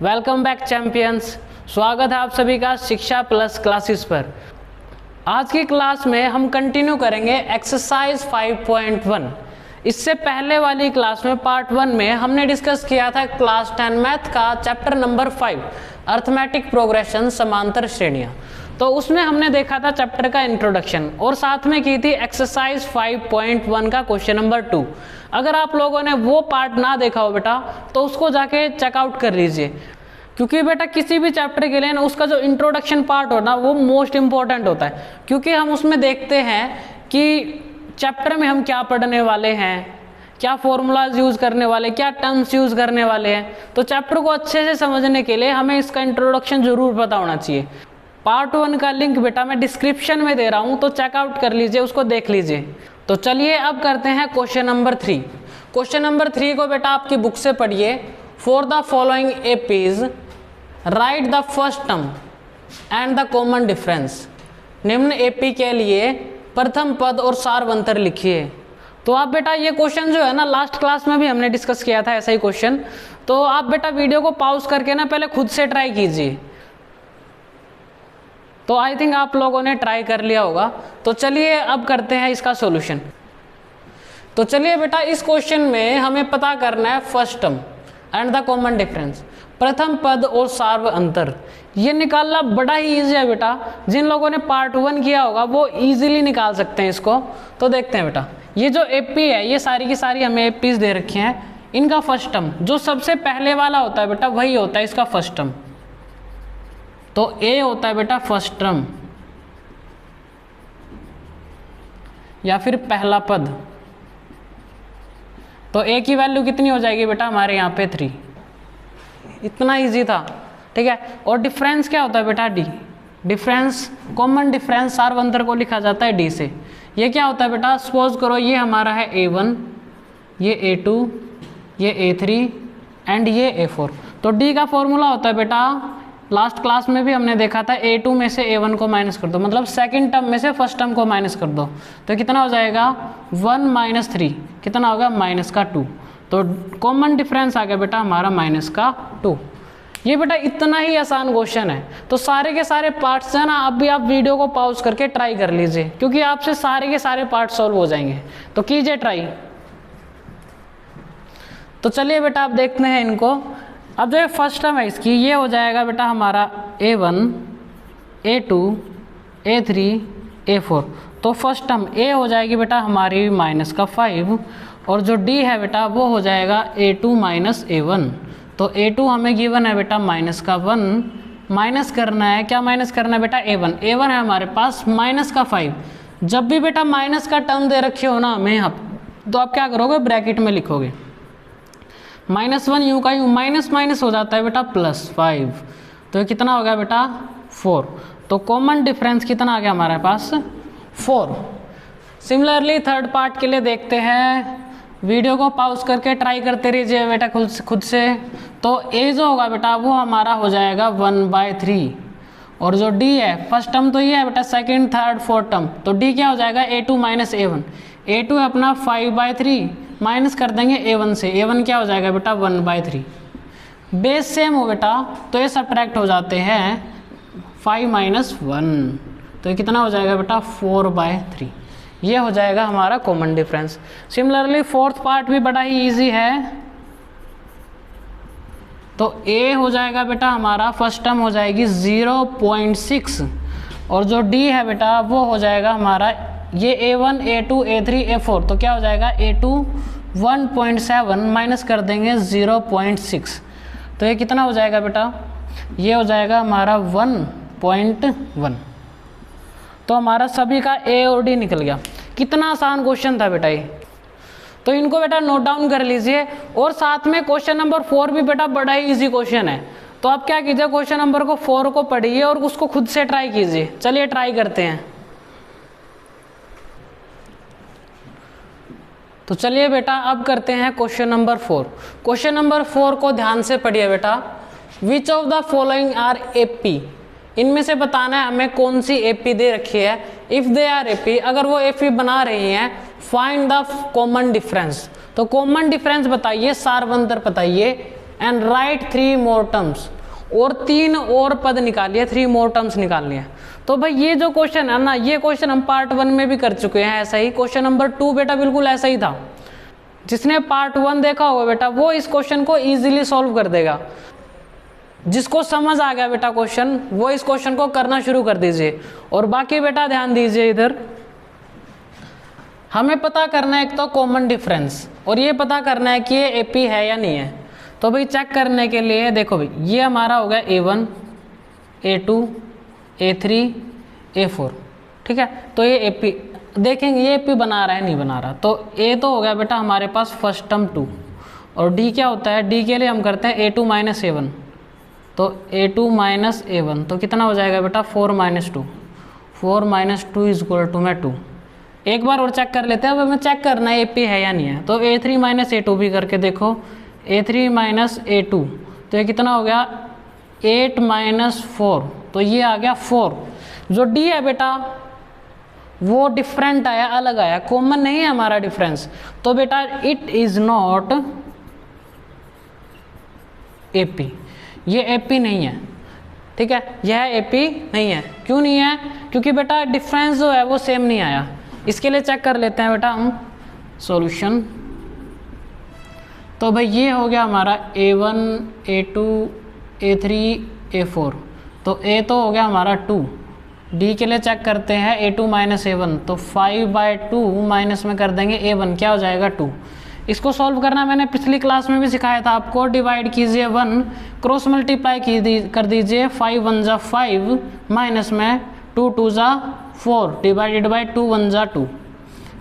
Welcome back champions. स्वागत है आप सभी का शिक्षा प्लस क्लासेस पर। आज की क्लास में हम कंटिन्यू करेंगे एक्सरसाइज 5.1। इससे पहले वाली क्लास में पार्ट 1 में हमने डिस्कस किया था क्लास 10 मैथ का चैप्टर नंबर 5 अर्थमेटिक प्रोग्रेशन समांतर श्रेणियां। तो उसमें हमने देखा था चैप्टर का इंट्रोडक्शन और साथ में की थी एक्सरसाइज 5.1 का क्वेश्चन नंबर 2। अगर आप लोगों ने वो पार्ट ना देखा हो बेटा तो उसको जाके चेकआउट कर लीजिए, क्योंकि बेटा किसी भी चैप्टर के लिए ना उसका जो इंट्रोडक्शन पार्ट हो ना वो मोस्ट इंपॉर्टेंट होता है, क्योंकि हम उसमें देखते हैं कि चैप्टर में हम क्या पढ़ने वाले हैं, क्या फॉर्मूलाज यूज करने वाले, क्या टर्म्स यूज करने वाले हैं। तो चैप्टर को अच्छे से समझने के लिए हमें इसका इंट्रोडक्शन जरूर पता होना चाहिए। पार्ट 1 का लिंक बेटा मैं डिस्क्रिप्शन में दे रहा हूं, तो चेकआउट कर लीजिए, उसको देख लीजिए। तो चलिए अब करते हैं क्वेश्चन नंबर 3। क्वेश्चन नंबर 3 को बेटा आपकी बुक से पढ़िए। For the following APs right the first term and the common difference. निम्न एपी के लिए प्रथम पद और सारवंतर लिखिए। तो आप बेटा ये क्वेश्चन जो है ना लास्ट क्लास में भी हमने डिस्कस किया था ऐसा ही क्वेश्चन। तो आप बेटा वीडियो को पॉज करके ना पहले खुद से ट्राई कीजिए। तो आई थिंक आप लोगों ने ट्राई कर लिया होगा। तो चलिए अब करते हैं इसका सॉल्यूशन। तो चलिए बेटा इस क्वेश्चन में हमें पता करना है first term and the common difference, प्रथम पद और सार्व अंतर। ये निकालना बड़ा ही इजी है बेटा। जिन लोगों ने पार्ट 1 किया होगा वो इजीली निकाल सकते हैं इसको। तो देखते हैं बेटा, ये जो एपी है ये सारी की सारी हमें एपीज दे रखी हैं। इनका फर्स्ट टर्म जो सबसे पहले वाला होता है बेटा वही होता है इसका फर्स्ट टर्म। तो ए होता है बेटा फर्स्ट टर्म या फिर पहला पद। तो ए की वैल्यू कितनी हो जाएगी बेटा हमारे यहाँ पे 3। इतना इजी था, ठीक है। और डिफरेंस क्या होता है बेटा डी। डिफरेंस कॉमन डिफरेंस सार्वंतर को लिखा जाता है डी से। ये क्या होता है बेटा, सपोज करो ये हमारा है A1, ये A2, ये A3 एंड ये A4। तो डी का फॉर्मूला होता है बेटा, लास्ट क्लास में भी हमने देखा था, A2 में से A1 को माइनस कर दो, मतलब सेकंड टर्म में से फर्स्ट टर्म को माइनस कर दो। तो कितना हो जाएगा 1 - 3, कितना होगा -2। तो कॉमन डिफरेंस आ गया बेटा हमारा -2। ये बेटा इतना ही आसान क्वेश्चन है। तो सारे के सारे पार्ट्स है ना, अभी आप वीडियो को पॉज करके ट्राई कर लीजिए, क्योंकि आपसे सारे के सारे पार्ट सॉल्व हो जाएंगे। तो कीजिए ट्राई। तो चलिए बेटा आप देखते हैं इनको। अब जो फर्स्ट टर्म है इसकी ये हो जाएगा बेटा हमारा A1, A2, A3, A4। तो फर्स्ट टर्म A हो जाएगी बेटा हमारी -5 और जो D है बेटा वो हो जाएगा A2 - A1। तो A2 हमें गिवन है बेटा -1, माइनस करना है, क्या माइनस करना है बेटा A1। A1 है हमारे पास -5। जब भी बेटा माइनस का टर्म दे रखे हो ना हमें यहाँ, तो आप क्या करोगे ब्रैकेट में लिखोगे -1 यूं का यूं, माइनस माइनस हो जाता है बेटा +5। तो ये कितना हो गया बेटा 4। तो कॉमन डिफरेंस कितना आ गया हमारे पास 4। सिमिलरली थर्ड पार्ट के लिए देखते हैं। वीडियो को पॉज करके ट्राई करते रहिए बेटा खुद से। तो ए जो होगा बेटा वो हमारा हो जाएगा 1/3 और जो डी है फर्स्ट टर्म तो ये है बेटा, सेकंड थर्ड फोर्थ टर्म, तो डी क्या हो जाएगा A2 - A1। A2 है अपना 5/3, माइनस कर देंगे A1 से। A1 क्या हो जाएगा बेटा 1/3। बेस सेम हो बेटा तो ये सब्ट्रैक्ट हो जाते हैं 5 - 1। तो ये कितना हो जाएगा बेटा 4/3। ये हो जाएगा हमारा common difference. Similarly fourth part भी बड़ा ही इजी है। तो A हो जाएगा बेटा हमारा फर्स्ट टर्म हो जाएगी 0.6 और जो D है बेटा वो हो जाएगा हमारा ये A1, A2, A3, A4। तो क्या हो जाएगा A2 1.7 माइनस कर देंगे 0.6। तो ये कितना हो जाएगा बेटा, ये हो जाएगा हमारा 1.1। तो हमारा सभी का A और D निकल गया। कितना आसान क्वेश्चन था बेटा ये। तो इनको बेटा नोट डाउन कर लीजिए। और साथ में क्वेश्चन नंबर 4 भी बेटा बड़ा ही इजी क्वेश्चन है। तो आप क्या कीजिए, क्वेश्चन नंबर 4 को पढ़िए और उसको खुद से ट्राई कीजिए। चलिए ट्राई करते हैं। तो चलिए बेटा अब करते हैं क्वेश्चन नंबर 4। क्वेश्चन नंबर 4 को ध्यान से पढ़िए बेटा। Which of the following are AP. इनमें से बताना है हमें कौन सी एपी दे रखी है। इफ दे आर एपी, अगर वो एपी बना रही हैं, फाइंड द कॉमन डिफरेंस। तो कॉमन डिफरेंस बताइए, सारवंतर बताइए एंड राइट 3 मोर टर्म्स, और 3 और पद निकालिए, 3 मोर टर्म्स निकालनी है। तो भाई ये जो क्वेश्चन है ना, ये क्वेश्चन हम पार्ट 1 में भी कर चुके हैं ऐसा ही। क्वेश्चन नंबर 2 बेटा बिल्कुल ऐसा ही था। जिसने पार्ट 1 देखा होगा बेटा वो इस क्वेश्चन को इजीली सॉल्व कर देगा। जिसको समझ आ गया बेटा क्वेश्चन, वो इस क्वेश्चन को करना शुरू कर दीजिए। और बाकी बेटा ध्यान दीजिए, इधर हमें पता करना है एक तो कॉमन डिफरेंस, और ये पता करना है कि ये एपी है या नहीं है। तो भाई चेक करने के लिए देखो भाई, ये हमारा हो गया A1, A2, A3, A4, ठीक है। तो ये एपी देखेंगे, ये एपी बना रहा है नहीं बना रहा। तो ए तो हो गया बेटा हमारे पास फर्स्ट टर्म 2, और डी क्या होता है, डी के लिए हम करते हैं A2 - A1, तो A2 - A1 तो कितना हो जाएगा बेटा 4 - 2, 4 - 2 = 2। एक बार और चेक कर लेते हैं, अब हमें चेक करना है एपी है या नहीं है। तो A3 - A2 भी करके देखो, A3 - A2 तो ये कितना हो गया 8 - 4, तो ये आ गया 4। जो डी है बेटा वो डिफरेंट आया, अलग आया, कॉमन नहीं है हमारा डिफरेंस। तो बेटा इट इज नॉट एपी, ये एपी नहीं है, ठीक है, यह एपी नहीं है। क्यों नहीं है, क्योंकि बेटा डिफरेंस जो है वो सेम नहीं आया। इसके लिए चेक कर लेते हैं बेटा हम सॉल्यूशन। तो भाई ये हो गया हमारा A1, A2, A3, A4, तो A तो हो गया हमारा 2। डी के लिए चेक करते हैं A2 - A1, तो 5/2 माइनस में कर देंगे A1, क्या हो जाएगा 2। इसको सॉल्व करना मैंने पिछली क्लास में भी सिखाया था आपको। डिवाइड कीजिए 1, क्रॉस मल्टीप्लाई कर दीजिए, 5 1 जा 5 माइनस में 2 2 जा 4 डिवाइडेड बाई 2 1 जा 2।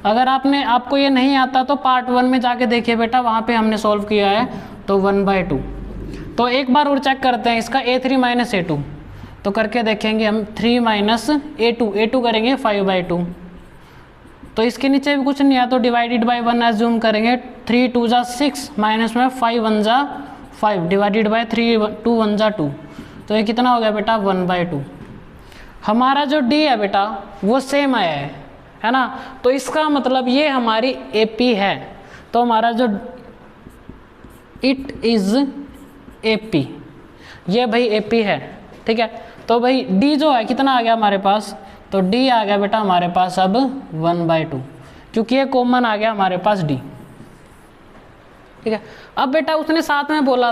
अगर आपको ये नहीं आता तो पार्ट 1 में जाके देखिए बेटा, वहाँ पे हमने सॉल्व किया है, तो 1/2। तो एक बार और चेक करते हैं इसका A3 - A2, तो करके देखेंगे हम 3 - A2, A2 करेंगे 5/2, तो इसके नीचे भी कुछ नहीं आया तो डिवाइडेड बाई 1 एज्यूम करेंगे, 3 2 जा 6 माइनस में 5 1 जा 5 डिवाइडेड बाई 3 2 1 जा 2, तो ये कितना हो गया बेटा 1/2। हमारा जो डी है बेटा वो सेम आया है ना, तो इसका मतलब ये हमारी एपी है। तो हमारा जो इट इज एपी, ये भाई एपी है, ठीक है। तो भाई डी जो है कितना आ गया हमारे पास, तो डी आ गया बेटा हमारे पास अब 1/2, क्योंकि ये कॉमन आ गया हमारे पास डी, ठीक है। अब बेटा उसने साथ में बोला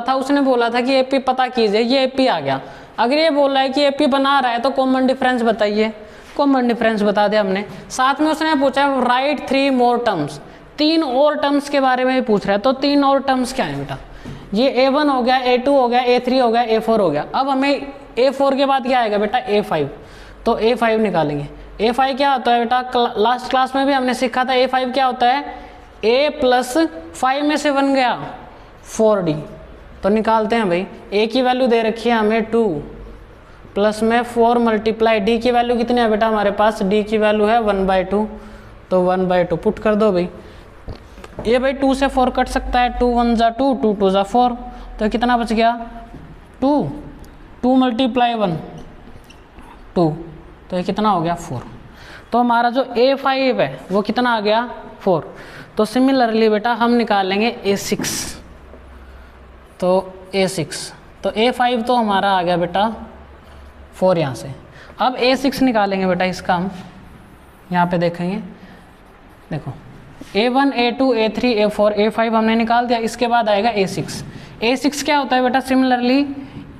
था कि एपी पता कीजिए, ये एपी आ गया। अगर ये बोल रहा है कि एपी बना रहा है तो कॉमन डिफरेंस बताइए, कॉमन डिफरेंस बता दिया हमने। साथ में उसने पूछा राइट 3 मोर टर्म्स, 3 और टर्म्स के बारे में भी पूछ रहा है। तो 3 और टर्म्स क्या है बेटा, ये A1 हो गया, A2 हो गया, A3 हो गया, A4 हो गया। अब हमें A4 के बाद क्या आएगा बेटा A5, तो A5 निकालेंगे। A5 क्या होता है बेटा, लास्ट क्लास में भी हमने सीखा था। A5 क्या होता है, A + 5 में से 1 गया 4D, तो निकालते हैं भाई। A की वैल्यू दे रखी है हमें 2 प्लस में 4 मल्टीप्लाई D की वैल्यू कितनी है बेटा हमारे पास, D की वैल्यू है 1/2, तो 1/2 पुट कर दो भाई। ये भाई 2 से 4 कट सकता है, 2 1 जा 2, 2 2 जा 4, तो कितना बच गया 2 2 × 1 2, तो ये कितना हो गया 4। तो हमारा जो A5 है वो कितना आ गया 4। तो सिमिलरली बेटा हम निकालेंगे A6, तो A6, तो A5 तो हमारा आ गया बेटा 4 यहाँ से। अब A6 निकालेंगे बेटा, इसका हम यहाँ पे देखेंगे, देखो A1 A2 A3 A4 A5 हमने निकाल दिया। इसके बाद आएगा A6। A6 क्या होता है बेटा, सिमिलरली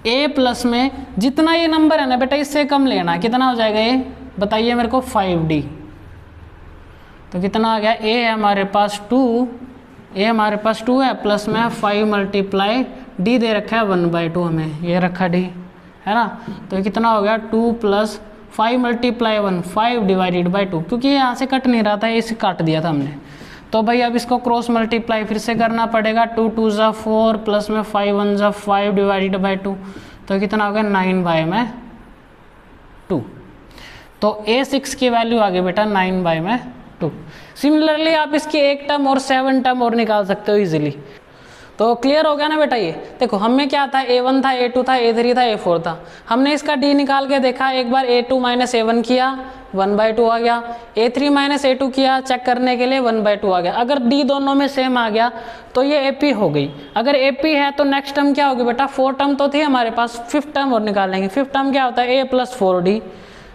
A प्लस में जितना ये नंबर है ना बेटा इससे कम लेना, कितना हो जाएगा ये बताइए मेरे को 5D, तो कितना आ गया A है हमारे पास 2, A हमारे पास 2 है, प्लस में 5 मल्टीप्लाई D दे रखा है 1/2 हमें, ये रखा D है ना, तो ये कितना हो गया 2 + 5 × 1 5 डिवाइडेड बाई 2, क्योंकि यहाँ से कट नहीं रहा था, इसे काट दिया था हमने। तो भाई अब इसको क्रॉस मल्टीप्लाई फिर से करना पड़ेगा, 2 2 जा 4 प्लस में 5 1 जा 5 डिवाइडेड बाई 2, तो कितना हो गया 9/2। तो A6 की वैल्यू आ गई बेटा 9/2। सिमिलरली आप इसकी एक टर्म और 7 टर्म और निकाल सकते हो इजीली। तो क्लियर हो गया ना बेटा। ये देखो हमें क्या था, A1 था, A2 था, A3 था, A4 था। हमने इसका D निकाल के देखा, एक बार A2 माइनस A1 किया 1/2 आ गया, A3 माइनस A2 किया चेक करने के लिए 1/2 आ गया। अगर D दोनों में सेम आ गया तो ये AP हो गई। अगर AP है तो नेक्स्ट टर्म क्या होगी बेटा, 4 टर्म तो थी हमारे पास, 5th टर्म और निकालेंगे। 5th टर्म क्या होता है, A + 4D,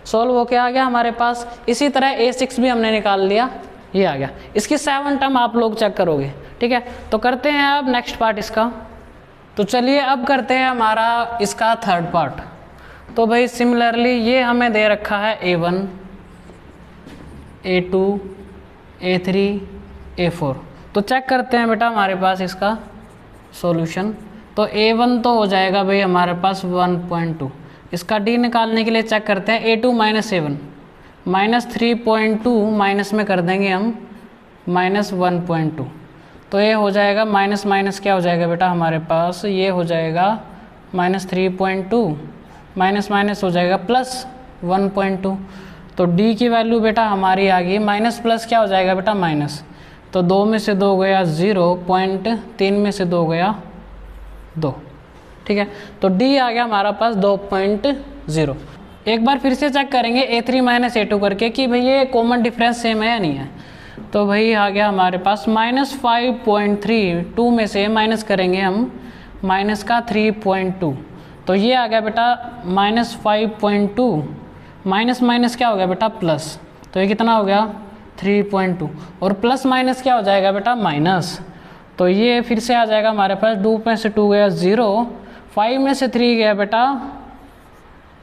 सॉल्व होके आ गया हमारे पास। इसी तरह A6 भी हमने निकाल लिया, ये आ गया। इसकी 7 टर्म आप लोग चेक करोगे, ठीक है। तो करते हैं अब नेक्स्ट पार्ट इसका। तो चलिए अब करते हैं हमारा इसका थर्ड पार्ट। तो भाई सिमिलरली ये हमें दे रखा है A1, A2, A3, A4। तो चेक करते हैं बेटा हमारे पास इसका सॉल्यूशन। तो A1 तो हो जाएगा भाई हमारे पास 1.2। इसका D निकालने के लिए चेक करते हैं, A2 माइनस A1 -3.2 माइनस में कर देंगे हम -1.2। तो ये हो जाएगा माइनस माइनस क्या हो जाएगा बेटा हमारे पास, ये हो जाएगा -3.2 माइनस माइनस हो जाएगा +1.2। तो D की वैल्यू बेटा हमारी आ गई माइनस प्लस क्या हो जाएगा बेटा माइनस। तो 2 में से 2 गया 0, 3 में से 2 गया 2, ठीक है। तो D आ गया हमारा पास 2.0। एक बार फिर से चेक करेंगे A3 माइनस A2 करके कि भाई ये कॉमन डिफरेंस सेम है या नहीं है। तो भाई आ गया हमारे पास -5.3, 2 में से माइनस करेंगे हम माइनस का 3.2। तो ये आ गया बेटा -5.2 माइनस माइनस क्या हो गया बेटा प्लस। तो ये कितना हो गया 3.2 और प्लस माइनस क्या हो जाएगा बेटा माइनस। तो ये फिर से आ जाएगा हमारे पास 2 में से 2 गया 0, 5 में से 3 गया बेटा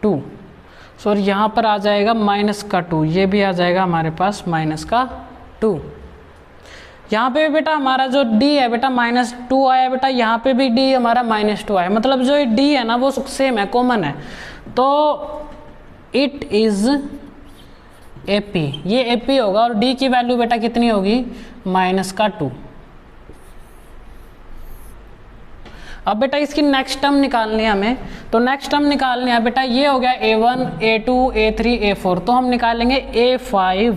2। सॉरी यहाँ पर आ जाएगा -2, ये भी आ जाएगा हमारे पास -2। यहाँ पे भी बेटा हमारा जो D है बेटा -2 आया बेटा, यहाँ पे भी D हमारा -2 आया। मतलब जो D है ना वो सेम है, कॉमन है। तो इट इज़ AP, ये AP होगा। और D की वैल्यू बेटा कितनी होगी -2। अब बेटा इसकी नेक्स्ट टर्म निकालनी है हमें। तो नेक्स्ट टर्म निकालनी है बेटा, ये हो गया A1, A2, A3, A4। तो हम निकालेंगे A5।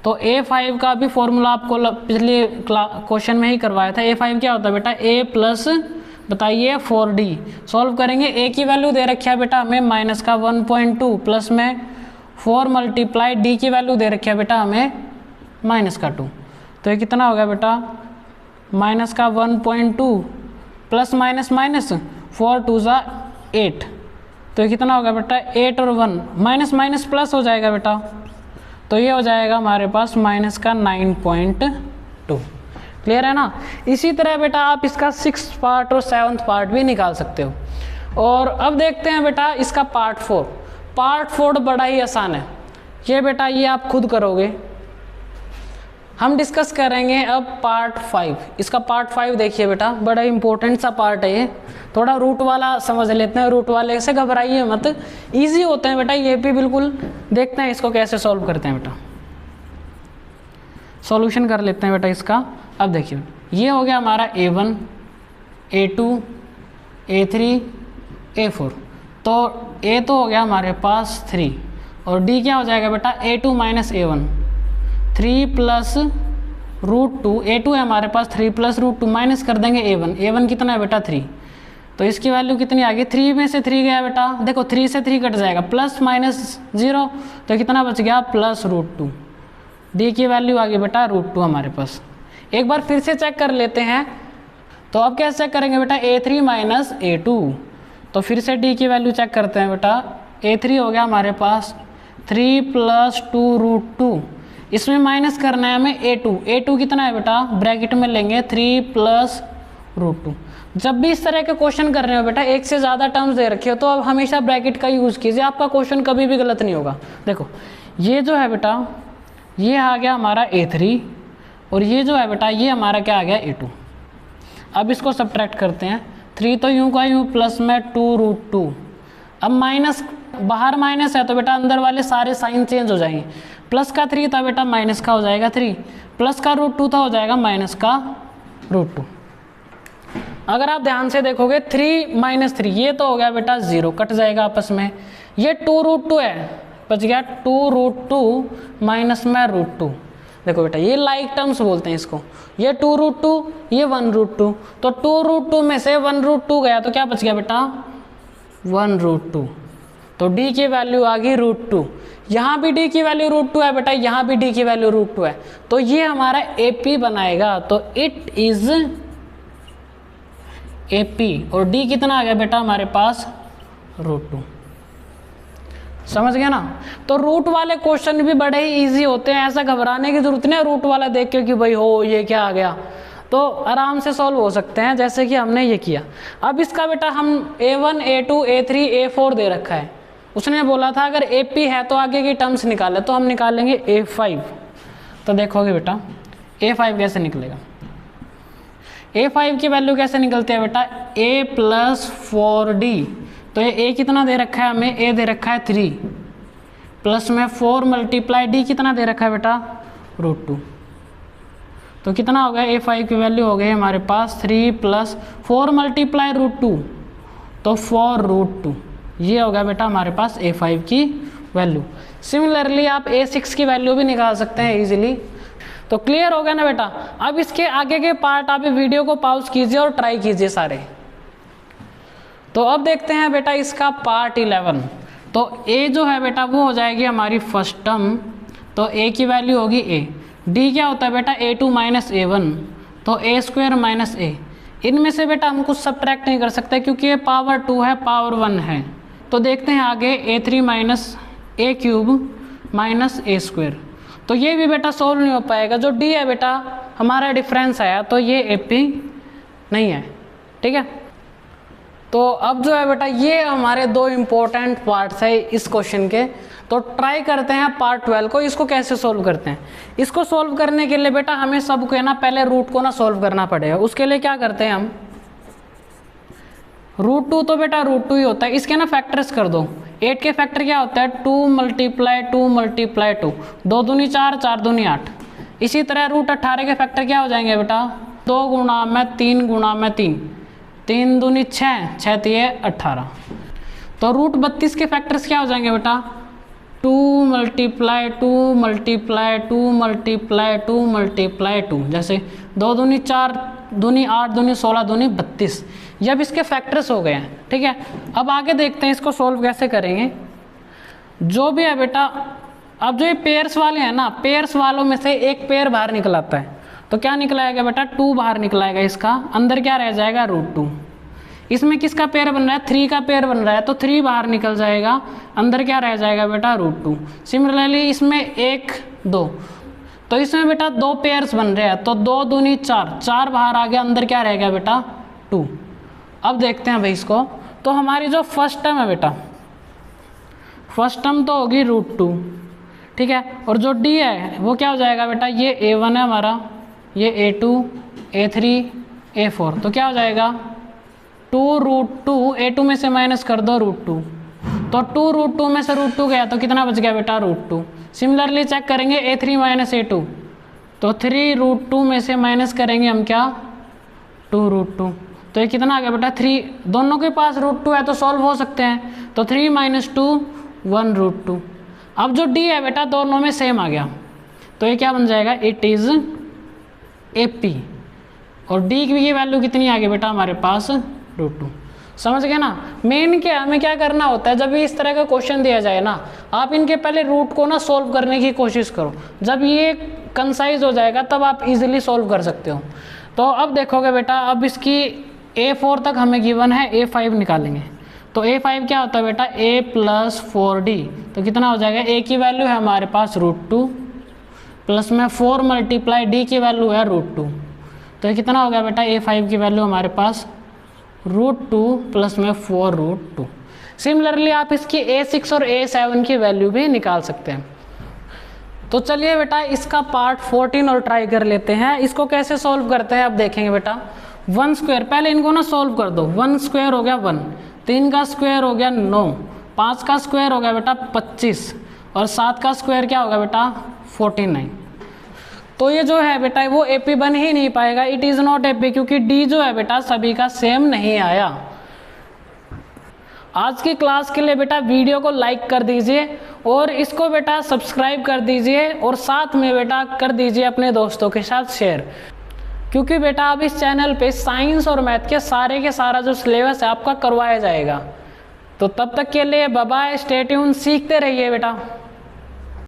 तो A5 का भी फॉर्मूला आपको पिछले क्वेश्चन में ही करवाया था। A5 क्या होता है बेटा, A प्लस बताइए 4D। सॉल्व करेंगे, A की वैल्यू दे रखी है बेटा हमें -1.2 प्लस में 4 मल्टीप्लाई D की वैल्यू दे रखी है बेटा हमें -2। तो ये कितना हो गया बेटा -1.2 प्लस माइनस माइनस 4 2 ज़ा 8। तो ये कितना होगा बेटा 8 और 1 माइनस माइनस प्लस हो जाएगा बेटा। तो ये हो जाएगा हमारे पास -9.2। क्लियर है ना। इसी तरह बेटा आप इसका 6th पार्ट और 7th पार्ट भी निकाल सकते हो। और अब देखते हैं बेटा इसका पार्ट 4। पार्ट 4 बड़ा ही आसान है। ये बेटा ये आप खुद करोगे। हम डिस्कस करेंगे अब पार्ट 5। इसका पार्ट 5 देखिए बेटा, बड़ा इंपॉर्टेंट सा पार्ट है ये। थोड़ा रूट वाला समझ लेते हैं, रूट वाले से घबराइए मत, इजी होते हैं बेटा ये भी बिल्कुल। देखते हैं इसको कैसे सॉल्व करते हैं बेटा। सॉल्यूशन कर लेते हैं बेटा इसका। अब देखिए ये हो गया हमारा A1, A2, A3, A4। तो A तो हो गया हमारे पास 3 और D क्या हो जाएगा बेटा A2 minus A1 3 plus √2। A2 है हमारे पास 3 प्लस √2 माइनस कर देंगे A1। A1 कितना है बेटा 3। तो इसकी वैल्यू कितनी आ गई 3 में से 3 गया बेटा, देखो 3 से 3 कट जाएगा प्लस माइनस 0। तो कितना बच गया प्लस √2। D की वैल्यू आ गई बेटा √2 हमारे पास। एक बार फिर से चेक कर लेते हैं। तो अब कैसे चेक करेंगे बेटा A3 माइनस A2। तो फिर से D की वैल्यू चेक करते हैं बेटा। A3 हो गया हमारे पास 3 प्लस 2 √2। इसमें माइनस करना है हमें A2। A2 कितना है बेटा ब्रैकेट में लेंगे 3 प्लस √2। जब भी इस तरह के क्वेश्चन कर रहे हो बेटा, एक से ज़्यादा टर्म्स दे रखे हो, तो अब हमेशा ब्रैकेट का यूज़ कीजिए, आपका क्वेश्चन कभी भी गलत नहीं होगा। देखो ये जो है बेटा ये आ गया हमारा A3 और ये जो है बेटा ये हमारा क्या आ गया A2। अब इसको सब्ट्रैक्ट करते हैं। 3 तो यूँ का यूँ प्लस में 2 √2। अब माइनस, बाहर माइनस है तो बेटा अंदर वाले सारे साइन चेंज हो जाएंगे। प्लस का 3 था बेटा माइनस का हो जाएगा 3, प्लस का √2 था हो जाएगा माइनस का √2। अगर आप ध्यान से देखोगे 3 माइनस 3 ये तो हो गया बेटा 0, कट जाएगा आपस में। ये 2 √2 है, बच गया 2 √2 माइनस में √2। देखो बेटा ये लाइक टर्म्स बोलते हैं इसको, ये 2√2 ये 1√2, तो 2√2 में से 1√2 गया तो क्या बच गया बेटा 1√2, तो d की वैल्यू आ गई √2। यहाँ भी d की वैल्यू √2 है बेटा, यहाँ भी d की वैल्यू √2 है, तो ये हमारा AP बनाएगा, तो इट इज AP, और d कितना आ गया बेटा हमारे पास √2। समझ गया ना। तो रूट वाले क्वेश्चन भी बड़े ही इजी होते हैं, ऐसा घबराने की जरूरत नहीं है रूट वाला देख के कि भाई हो ये क्या आ गया, तो आराम से सॉल्व हो सकते हैं जैसे कि हमने ये किया। अब इसका बेटा हम A1 A2 A3 A4 दे रखा है, उसने बोला था अगर AP है तो आगे की टर्म्स निकाले, तो हम निकालेंगे A5। तो देखोगे बेटा A5 कैसे निकलेगा, A5 की वैल्यू कैसे निकलती है बेटा A + 4D, तो ये A कितना दे रखा है हमें, A दे रखा है 3 प्लस में 4 × D कितना दे रखा है बेटा √2, तो कितना हो गया A5 की वैल्यू हो गई हमारे पास 3 + 4 × √2, तो 4√2, ये हो गया बेटा हमारे पास A5 की वैल्यू। सिमिलरली आप A6 की वैल्यू भी निकाल सकते हैं इजीली। तो क्लियर हो गया ना बेटा। अब इसके आगे के पार्ट आप वीडियो को पॉज कीजिए और ट्राई कीजिए सारे। तो अब देखते हैं बेटा इसका पार्ट 11। तो A जो है बेटा वो हो जाएगी हमारी फर्स्ट टर्म, तो A की वैल्यू होगी A। D क्या होता है बेटा A2 - A1, तो A² - A। इनमें से बेटा हम कुछ सब्ट्रैक्ट नहीं कर सकते क्योंकि ये पावर 2 है, पावर 1 है। तो देखते हैं आगे A3 - A³ - A², तो ये भी बेटा सोल्व नहीं हो पाएगा। जो D है बेटा हमारा डिफरेंस आया, तो ये AP नहीं है, ठीक है। तो अब जो है बेटा ये हमारे दो इम्पोर्टेंट पार्ट्स है इस क्वेश्चन के। तो ट्राई करते हैं पार्ट 12 को, इसको कैसे सोल्व करते हैं। इसको सोल्व करने के लिए बेटा हमें सबको है ना पहले रूट को ना सोल्व करना पड़ेगा। उसके लिए क्या करते हैं हम, √2 तो बेटा √2 ही होता है, इसके ना फैक्टर्स कर दो। 8 के फैक्टर क्या होता है 2 × 2 × 2, 2 दूनी 4, 4 दूनी 8। इसी तरह √18 के फैक्टर क्या हो जाएंगे बेटा 2 × 3 × 3, 3 दूनी 6, 6 तिये 18। तो √32 के फैक्टर्स क्या हो जाएंगे बेटा 2 × 2 × 2 × 2, जैसे 2 दूनी 4 दूनी 8 दूनी 16 दूनी 32। ये अब इसके फैक्टर्स हो गए हैं, ठीक है। अब आगे देखते हैं इसको सोल्व कैसे करेंगे। जो भी है बेटा, अब जो ये पेयर्स वाले हैं ना, पेयर्स वालों में से एक पेयर बाहर निकल आता है, तो क्या निकलाएगा बेटा 2 बाहर निकलाएगा, इसका अंदर क्या रह जाएगा √2। इसमें किसका पेयर बन रहा है 3 का पेयर बन रहा है, तो 3 बाहर निकल जाएगा, अंदर क्या रह जाएगा बेटा √2। सिमिलरली इसमें 1 2, तो इसमें बेटा 2 पेयर्स बन रहे हैं, तो 2 दूनी 4, 4 बाहर आ गया, अंदर क्या रह गया बेटा 2। अब देखते हैं भाई इसको। तो हमारी जो फर्स्ट टर्म है बेटा, फर्स्ट टर्म तो होगी √2, ठीक है। और जो D है वो क्या हो जाएगा बेटा, ये A1 है हमारा, ये A2 A3 A4, तो क्या हो जाएगा 2√2, A2 में से माइनस कर दो √2, तो 2√2 में से √2 गया तो कितना बच गया बेटा √2। सिमिलरली चेक करेंगे A3 - A2, तो 3√2 में से माइनस करेंगे हम क्या 2√2, तो ये कितना आ गया बेटा 3। दोनों के पास √2 है तो सॉल्व हो सकते हैं, तो 3 - 2 1√2। अब जो D है बेटा दोनों में सेम आ गया, तो ये क्या बन जाएगा इट इज़ AP, और D की वैल्यू कितनी आ गई बेटा हमारे पास √2। समझ गए ना। मेन क्या हमें क्या करना होता है, जब भी इस तरह का क्वेश्चन दिया जाए ना, आप इनके पहले रूट को ना सोल्व करने की कोशिश करो। जब ये कंसाइज हो जाएगा तब आप इजीली सोल्व कर सकते हो। तो अब देखोगे बेटा, अब इसकी A4 तक हमें गिवन है, A5 निकालेंगे। तो A5 क्या होता है बेटा A + 4D, तो कितना हो जाएगा, A की वैल्यू है हमारे पास √2 प्लस में 4 × D की वैल्यू है √2, तो ये कितना हो गया बेटा A5 की वैल्यू हमारे पास √2 प्लस में 4√2। सिमिलरली आप इसकी A6 और A7 की वैल्यू भी निकाल सकते हैं। तो चलिए बेटा इसका पार्ट 14 और ट्राई कर लेते हैं। इसको कैसे सॉल्व करते हैं अब देखेंगे बेटा। 1², पहले इनको ना सॉल्व कर दो। 1² हो गया 1, 3 का स्क्वायर हो गया 9, 5 का स्क्वायर हो गया बेटा 25, और 7 का स्क्वायर क्या होगा बेटा 49। तो ये जो है बेटा वो AP बन ही नहीं पाएगा, इट इज़ नॉट AP, क्योंकि D जो है बेटा सभी का सेम नहीं आया। आज की क्लास के लिए बेटा वीडियो को लाइक कर दीजिए और इसको बेटा सब्सक्राइब कर दीजिए और साथ में बेटा कर दीजिए अपने दोस्तों के साथ शेयर, क्योंकि बेटा अब इस चैनल पे साइंस और मैथ के सारा जो सिलेबस है आपका करवाया जाएगा। तो तब तक के लिए बाय बाय, स्टे ट्यून, सीखते रहिए बेटा।